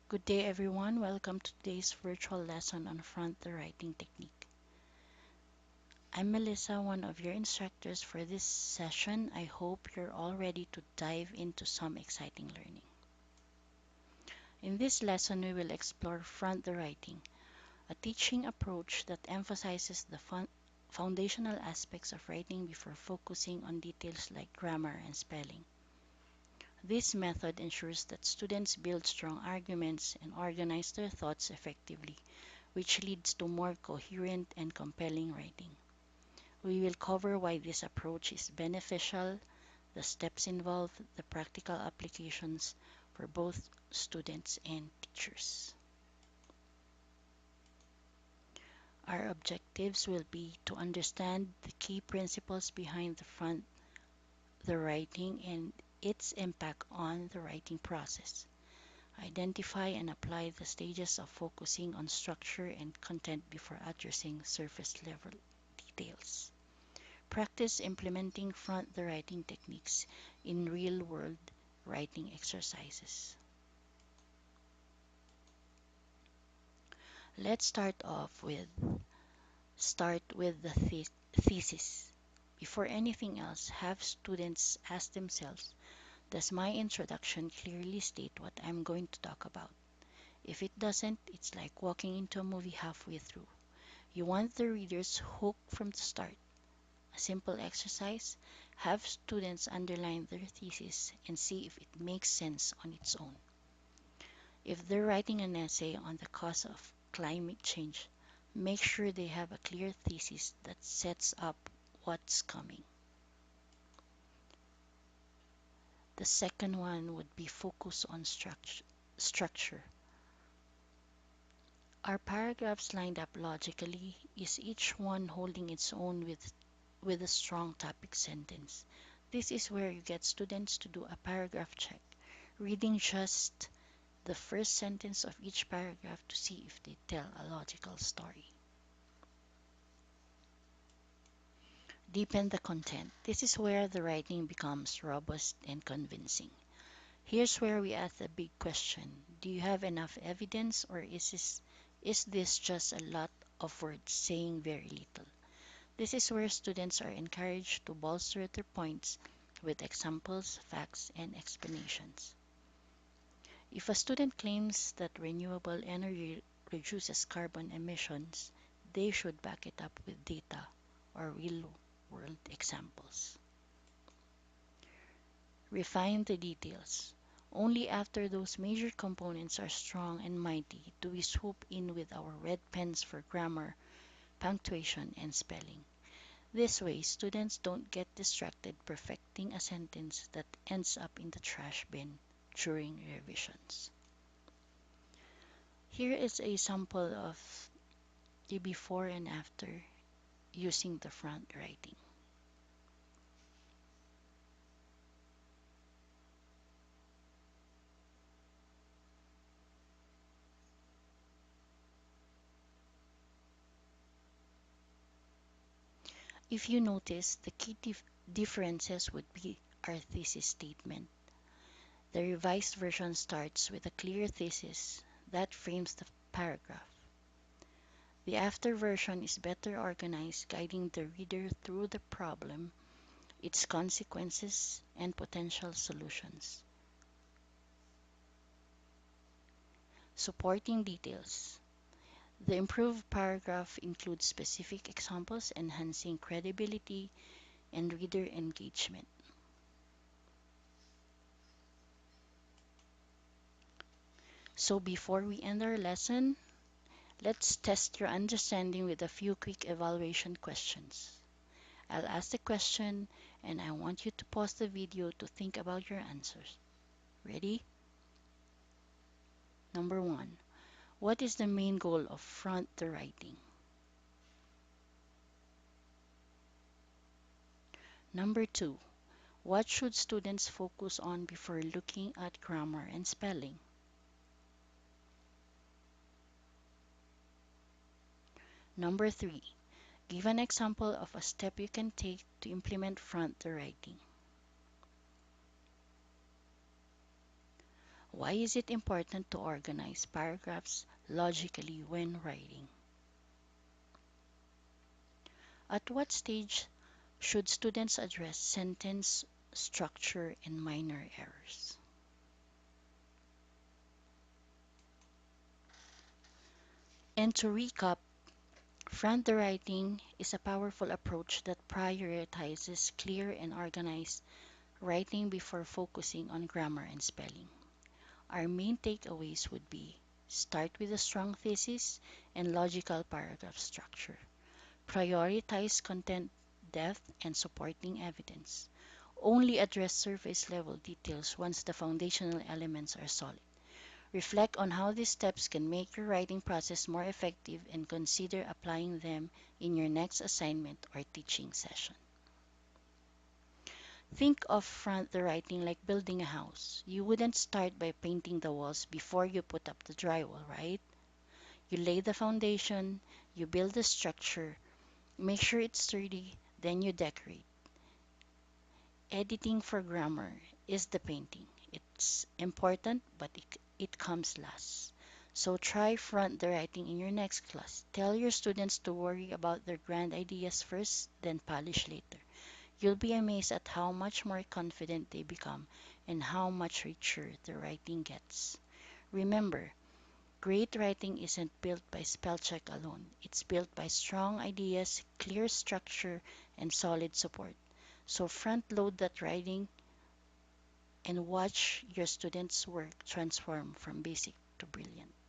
Good day, everyone. Welcome to today's virtual lesson on front the writing technique. I'm Melissa, one of your instructors for this session. I hope you're all ready to dive into some exciting learning. In this lesson, we will explore front the writing, a teaching approach that emphasizes the foundational aspects of writing before focusing on details like grammar and spelling. This method ensures that students build strong arguments and organize their thoughts effectively, which leads to more coherent and compelling writing. We will cover why this approach is beneficial, the steps involved, the practical applications for both students and teachers. Our objectives will be to understand the key principles behind the writing and its impact on the writing process. Identify and apply the stages of focusing on structure and content before addressing surface level details. Practice implementing front the writing techniques in real world writing exercises. Let's start with the thesis. Before anything else, have students ask themselves, does my introduction clearly state what I'm going to talk about? If it doesn't, it's like walking into a movie halfway through. You want the readers hooked from the start. A simple exercise: have students underline their thesis and see if it makes sense on its own. If they're writing an essay on the cause of climate change, make sure they have a clear thesis that sets up what's coming. The second one would be focus on structure. Are paragraphs lined up logically? Is each one holding its own with a strong topic sentence? This is where you get students to do a paragraph check, reading just the first sentence of each paragraph to see if they tell a logical story. Deepen the content. This is where the writing becomes robust and convincing. Here's where we ask the big question: do you have enough evidence, or is this just a lot of words saying very little? This is where students are encouraged to bolster their points with examples, facts, and explanations. If a student claims that renewable energy reduces carbon emissions, they should back it up with data or real world examples. Refine the details. Only after those major components are strong and mighty do we swoop in with our red pens for grammar, punctuation, and spelling. This way, students don't get distracted perfecting a sentence that ends up in the trash bin during revisions. Here is a sample of the before and after using the front writing. If you notice, the key differences would be our thesis statement. The revised version starts with a clear thesis that frames the paragraph. The after version is better organized, guiding the reader through the problem, its consequences, and potential solutions. Supporting details. The improved paragraph includes specific examples enhancing credibility and reader engagement. So before we end our lesson, let's test your understanding with a few quick evaluation questions. I'll ask the question and I want you to pause the video to think about your answers. Ready? Number one, what is the main goal of front the writing? Number two, what should students focus on before looking at grammar and spelling? Number three, give an example of a step you can take to implement front the writing. Why is it important to organize paragraphs logically when writing? At what stage should students address sentence structure and minor errors? And to recap, front writing is a powerful approach that prioritizes clear and organized writing before focusing on grammar and spelling. Our main takeaways would be: start with a strong thesis and logical paragraph structure. Prioritize content depth and supporting evidence. Only address surface level details once the foundational elements are solid. Reflect on how these steps can make your writing process more effective and consider applying them in your next assignment or teaching session. Think of front the writing like building a house. You wouldn't start by painting the walls before you put up the drywall, right? You lay the foundation, you build the structure, make sure it's sturdy, then you decorate. Editing for grammar is the painting. It's important, but it comes last. So try front the writing in your next class. Tell your students to worry about their grand ideas first, then polish later. You'll be amazed at how much more confident they become and how much richer the writing gets. Remember, great writing isn't built by spell check alone. It's built by strong ideas, clear structure, and solid support. So front load that writing and watch your students' work transform from basic to brilliant.